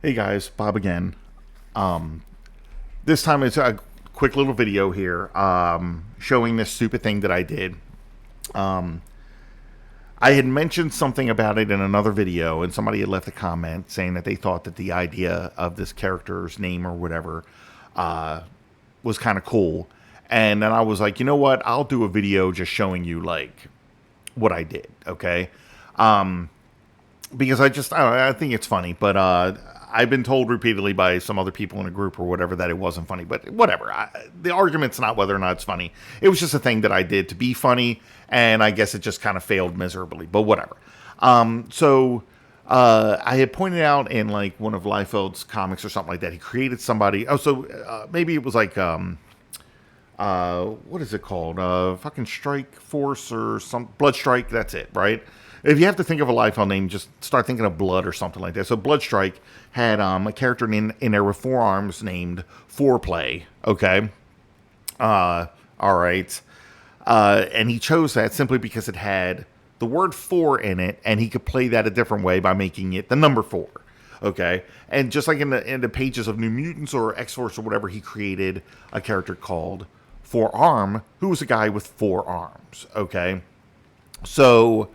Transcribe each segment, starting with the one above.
Hey guys, Bob again. Um, this time it's a quick little video here showing this stupid thing that I did. Um, I had mentioned something about it in another video, and somebody had left a comment saying that they thought that the idea of this character's name or whatever uh, was kind of cool. And then I was like, you know what? I'll do a video just showing you like what I did. Okay. Um, because I don't know, I think it's funny, but I've been told repeatedly by some other people in a group or whatever that it wasn't funny. But whatever, the argument's not whether or not it's funny. It was just a thing that I did to be funny, and I guess it just kind of failed miserably. But whatever. I had pointed out in like one of Liefeld's comics or something like that, he created somebody. Oh, so maybe it was like what is it called? Fucking Strike Force or some Blood Strike. That's it, right? If you have to think of a Liefeld name, just start thinking of Blood or something like that. So Blood Strike had a character in there with 4 arms named Foreplay. Okay, all right, and he chose that simply because it had the word 4 in it, and he could play that a different way by making it the number 4. Okay, and just like in the pages of New Mutants or X Force or whatever, he created a character called Forearm, who was a guy with 4 arms. Okay, so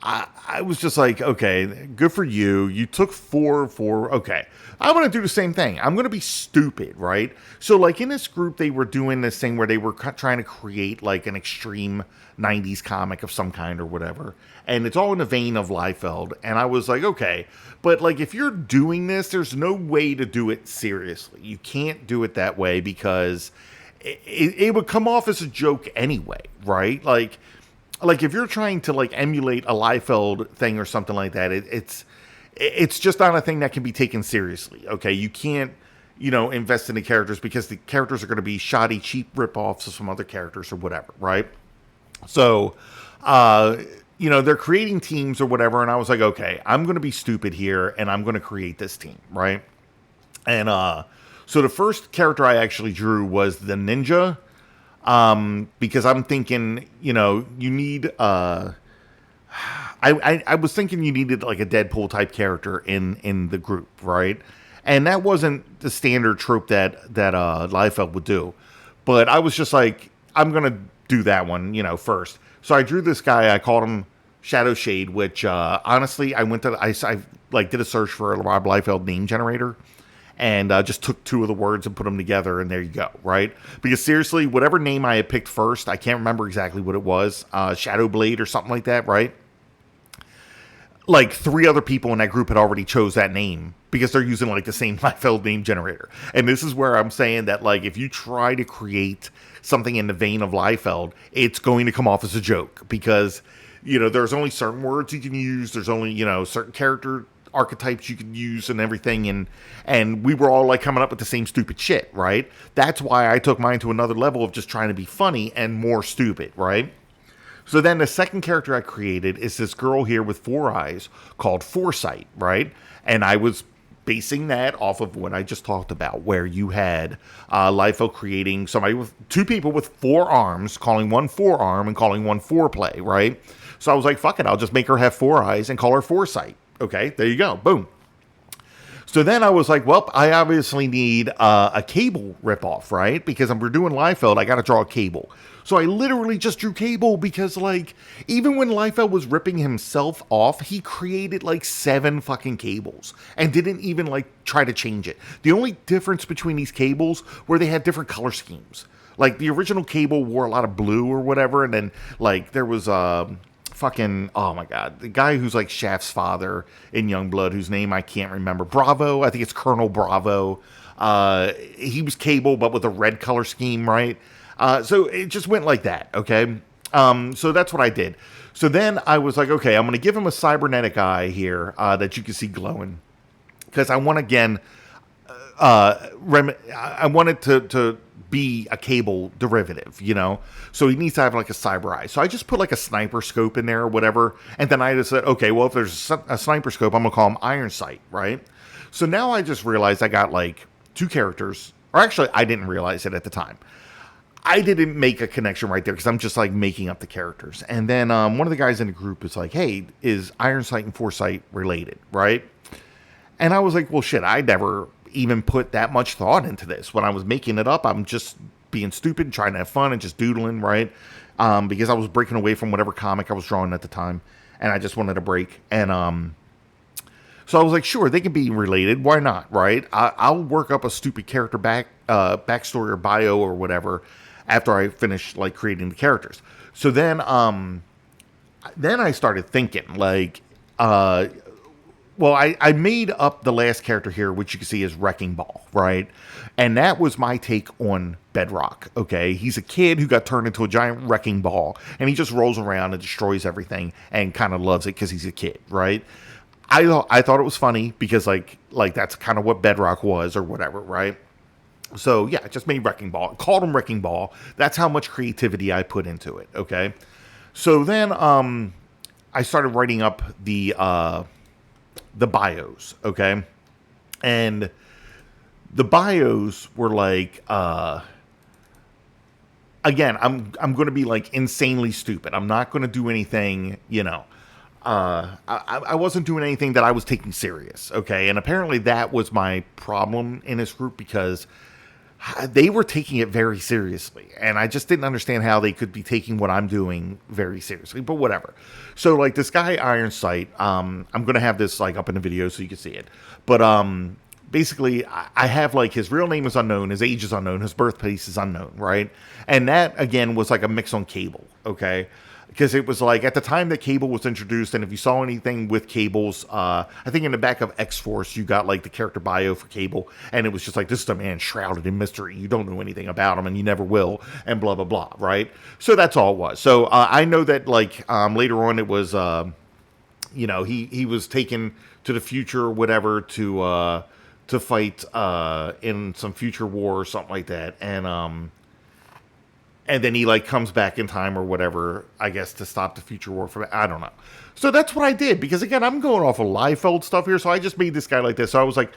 I was just like, okay, good for you. You took 4. Okay, I'm going to do the same thing. I'm going to be stupid, right? So, like, in this group, they were doing this thing where they were trying to create, like, an extreme 90s comic of some kind or whatever. And it's all in the vein of Liefeld. And I was like, okay, but, like, if you're doing this, there's no way to do it seriously. You can't do it that way because it would come off as a joke anyway, right? Like if you're trying to like emulate a Liefeld thing or something like that, it's just not a thing that can be taken seriously. Okay, you can't invest in the characters because the characters are going to be shoddy, cheap ripoffs of some other characters or whatever, right? So, they're creating teams or whatever, and I was like, okay, I'm going to be stupid here, and I'm going to create this team, right? And so the first character I actually drew was the ninja. Because I'm thinking, you need, I was thinking you needed like a Deadpool type character in the group, right? And that wasn't the standard trope that Liefeld would do. But I was just like, I'm going to do that one, first. So I drew this guy, I called him Shadow Shade, which, honestly, I did a search for a Rob Liefeld name generator. And just took 2 of the words and put them together, and there you go, right? Because seriously, whatever name I had picked first, I can't remember exactly what it was, Shadowblade or something like that, right? Like 3 other people in that group had already chose that name because they're using like the same Liefeld name generator. And this is where I'm saying that like if you try to create something in the vein of Liefeld, it's going to come off as a joke because there's only certain words you can use. There's only certain character archetypes you could use and everything, and we were all like coming up with the same stupid shit, right? That's why I took mine to another level of just trying to be funny and more stupid, right? So then the second character I created is this girl here with 4 eyes called Foresight, right? And I was basing that off of what I just talked about, where you had Liefeld creating somebody with 2 people with 4 arms, calling one Forearm and calling one Foreplay, right? So I was like, fuck it, I'll just make her have 4 eyes and call her Foresight. Okay, there you go. Boom. So then I was like, well, I obviously need a Cable ripoff, right? Because we're doing Liefeld, I got to draw a Cable. So I literally just drew Cable because, like, even when Liefeld was ripping himself off, he created, like, 7 fucking Cables and didn't even, like, try to change it. The only difference between these Cables were they had different color schemes. Like, the original Cable wore a lot of blue or whatever, and then, like, there was fucking, oh my god, the guy who's like Shaft's father in Youngblood, whose name I can't remember, Bravo, I think it's Colonel Bravo. He was Cable but with a red color scheme, right? So it just went like that, okay? So that's what I did. So then I was like, okay, I'm going to give him a cybernetic eye here that you can see glowing, because I want, again, I wanted to be a Cable derivative, so he needs to have like a cyber eye. So I just put like a sniper scope in there or whatever, and then I just said, okay, well, if there's a sniper scope, I'm gonna call him Iron Sight, right? So now I just realized I got like 2 characters, or actually I didn't realize it at the time. I didn't make a connection right there because I'm just like making up the characters. And then one of the guys in the group is like, hey, is Iron Sight and Foresight related, right? And I was like, well, shit, I never even put that much thought into this. When I was making it up, I'm just being stupid, trying to have fun and just doodling, right? Because I was breaking away from whatever comic I was drawing at the time, and I just wanted a break. And so I was like, sure, they can be related. Why not, right? I'll work up a stupid character backstory or bio or whatever after I finish like creating the characters. So then I started thinking like, well, I made up the last character here, which you can see is Wrecking Ball, right? And that was my take on Bedrock, okay? He's a kid who got turned into a giant wrecking ball, and he just rolls around and destroys everything and kind of loves it because he's a kid, right? I thought it was funny because, like that's kind of what Bedrock was or whatever, right? So, yeah, I just made Wrecking Ball. Called him Wrecking Ball. That's how much creativity I put into it, okay? So then I started writing up the bios, okay? And the bios were like, again, I'm going to be like insanely stupid. I'm not going to do anything, I wasn't doing anything that I was taking serious, okay? And apparently that was my problem in this group because they were taking it very seriously, and I just didn't understand how they could be taking what I'm doing very seriously, but whatever. So, like, this guy, Iron Sight, I'm going to have this, like, up in the video so you can see it, but, basically, I have, like, his real name is unknown, his age is unknown, his birthplace is unknown, right? And that, again, was, like, a mix on Cable, okay? Because it was like at the time that Cable was introduced, and if you saw anything with Cable's, I think in the back of X-Force, you got like the character bio for Cable, and it was just like, this is a man shrouded in mystery. You don't know anything about him, and you never will, and blah, blah, blah, right? So that's all it was. So I know that like later on it was, he was taken to the future or whatever to fight in some future war or something like that, and then he like comes back in time or whatever, I guess, to stop the future war from, I don't know. So that's what I did, because again, I'm going off of Liefeld stuff here, so I just made this guy like this. So I was like,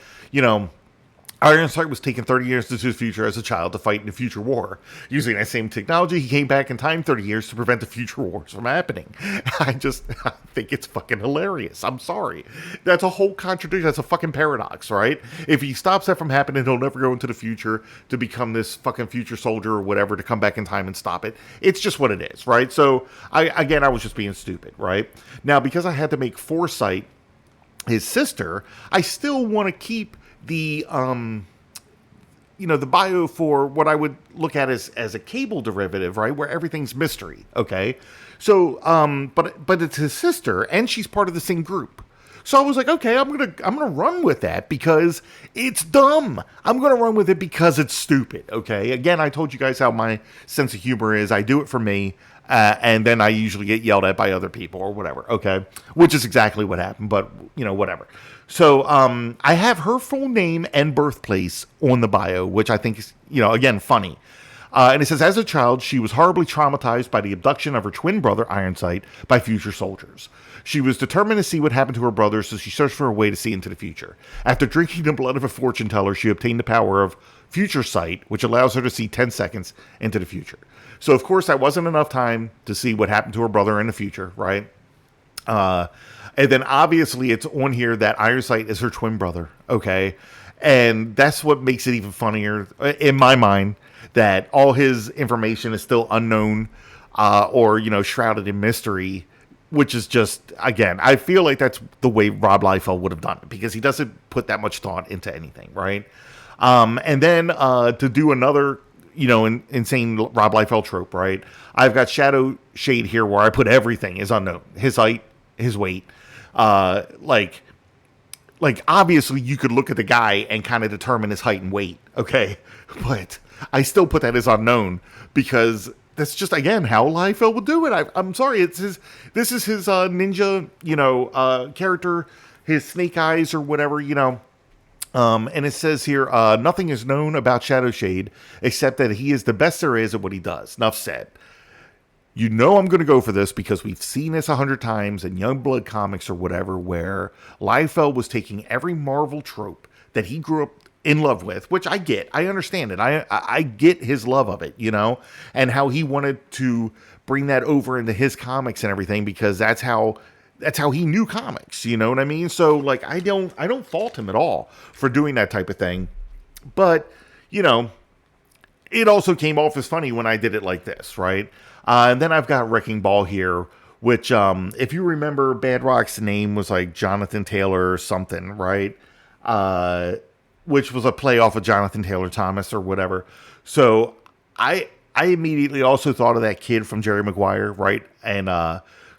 Ironsight was taken 30 years into the future as a child to fight in the future war. Using that same technology, he came back in time 30 years to prevent the future wars from happening. I think it's fucking hilarious. I'm sorry. That's a whole contradiction. That's a fucking paradox, right? If he stops that from happening, he'll never go into the future to become this fucking future soldier or whatever to come back in time and stop it. It's just what it is, right? So, I was just being stupid, right? Now, because I had to make Foresight his sister, I still want to keep the the bio for what I would look at as a Cable derivative, right, where everything's mystery, okay? So but it's his sister, and she's part of the same group. So I was like, okay, I'm gonna run with that because it's dumb. I'm gonna run with it because it's stupid, okay? Again, I told you guys how my sense of humor is. I do it for me, and then I usually get yelled at by other people or whatever, okay? Which is exactly what happened, but whatever. So I have her full name and birthplace on the bio, which I think is, again, funny. And it says, as a child, she was horribly traumatized by the abduction of her twin brother, Ironsight, by future soldiers. She was determined to see what happened to her brother, so she searched for a way to see into the future. After drinking the blood of a fortune teller, she obtained the power of Future Sight, which allows her to see 10 seconds into the future. So, of course, that wasn't enough time to see what happened to her brother in the future, right? And then obviously it's on here that Ironsight is her twin brother, okay? And that's what makes it even funnier in my mind, that all his information is still unknown or, shrouded in mystery, which is just, again, I feel like that's the way Rob Liefeld would have done it because he doesn't put that much thought into anything, right? And then to do another, insane Rob Liefeld trope, right? I've got Shadow Shade here where I put everything is unknown. His height, his weight. Like obviously you could look at the guy and kind of determine his height and weight, okay? But I still put that as unknown because that's just, again, how Liefeld would do it. I'm sorry, this is his ninja, character, his snake eyes or whatever, and it says here, nothing is known about Shadow Shade except that he is the best there is at what he does. Enough said. I'm going to go for this because we've seen this 100 times in Youngblood comics or whatever, where Liefeld was taking every Marvel trope that he grew up in love with, which I get. I understand it. I get his love of it, and how he wanted to bring that over into his comics and everything, because that's how that's how he knew comics. You know what I mean? So like I don't fault him at all for doing that type of thing. But you know, it also came off as funny when I did it like this, right? And then I've got Wrecking Ball here, which, if you remember, Badrock's name was like Jonathan Taylor or something, right? Uh, which was a play off of Jonathan Taylor Thomas or whatever. So I immediately also thought of that kid from Jerry Maguire, right? And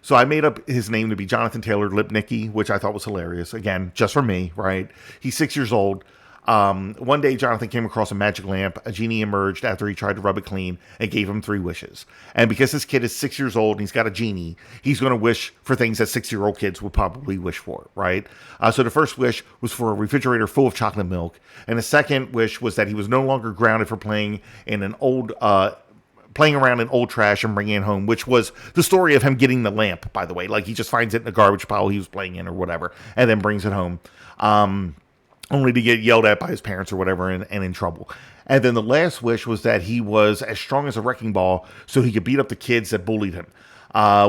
so I made up his name to be Jonathan Taylor Lipnicki, which I thought was hilarious. Again, just for me, right? He's 6 years old. One day, Jonathan came across a magic lamp. A genie emerged after he tried to rub it clean and gave him 3 wishes. And because this kid is 6 years old and he's got a genie, he's going to wish for things that 6-year-old kids would probably wish for, right? So the first wish was for a refrigerator full of chocolate milk. And the second wish was that he was no longer grounded for playing in an old, playing around in old trash and bringing it home, which was the story of him getting the lamp, by the way. Like, he just finds it in the garbage pile he was playing in or whatever, and then brings it home. Only to get yelled at by his parents or whatever and in trouble. And then the last wish was that he was as strong as a wrecking ball so he could beat up the kids that bullied him.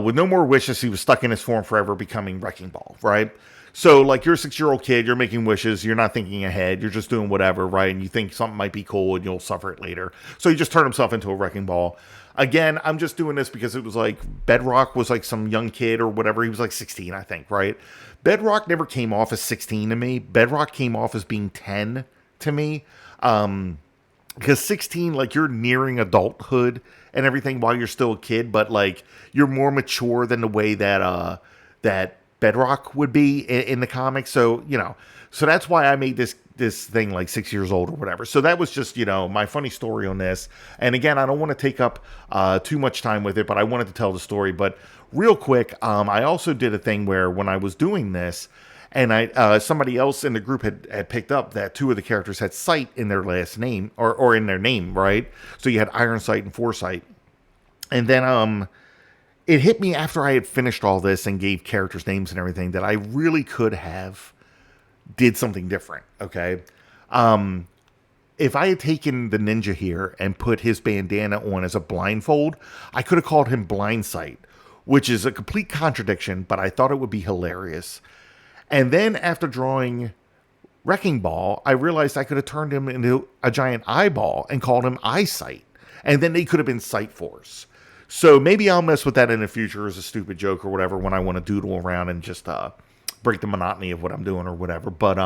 With no more wishes, he was stuck in his form forever, becoming Wrecking Ball, right? So, like, you're a 6-year-old kid, you're making wishes, you're not thinking ahead, you're just doing whatever, right? And you think something might be cool and you'll suffer it later. So he just turned himself into a Wrecking Ball. Again, I'm just doing this because it was like Bedrock was like some young kid or whatever. He was like 16, I think, right? Bedrock never came off as 16 to me. Bedrock came off as being 10 to me. Because 16, like, you're nearing adulthood and everything while you're still a kid, but like you're more mature than the way that that Bedrock would be in the comics. So, you know, so that's why I made this thing like 6 years old or whatever. So that was just, you know, my funny story on this. And again, I don't want to take up too much time with it, but I wanted to tell the story. But real quick, I also did a thing where when I was doing this, and somebody else in the group had picked up that 2 of the characters had sight in their last name or in their name, right? So you had Iron Sight and Foresight. And then it hit me after I had finished all this and gave characters names and everything that I really could have did something different, okay? If I had taken the ninja here and put his bandana on as a blindfold, I could have called him Blindsight, which is a complete contradiction, but I thought it would be hilarious. And then after drawing Wrecking Ball, I realized I could have turned him into a giant eyeball and called him Eyesight. And then they could have been Sight Force. So maybe I'll mess with that in the future as a stupid joke or whatever when I want to doodle around and just break the monotony of what I'm doing or whatever. But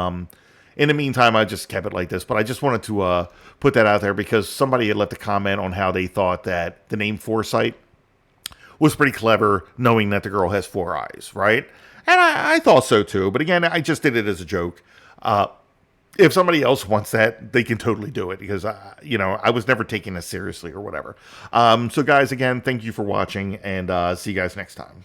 in the meantime, I just kept it like this. But I just wanted to put that out there because somebody had left a comment on how they thought that the name Foresight was pretty clever, knowing that the girl has 4 eyes, right? And I thought so too. But again, I just did it as a joke. If somebody else wants that, they can totally do it because, you know, I was never taking this seriously or whatever. So guys, again, thank you for watching and see you guys next time.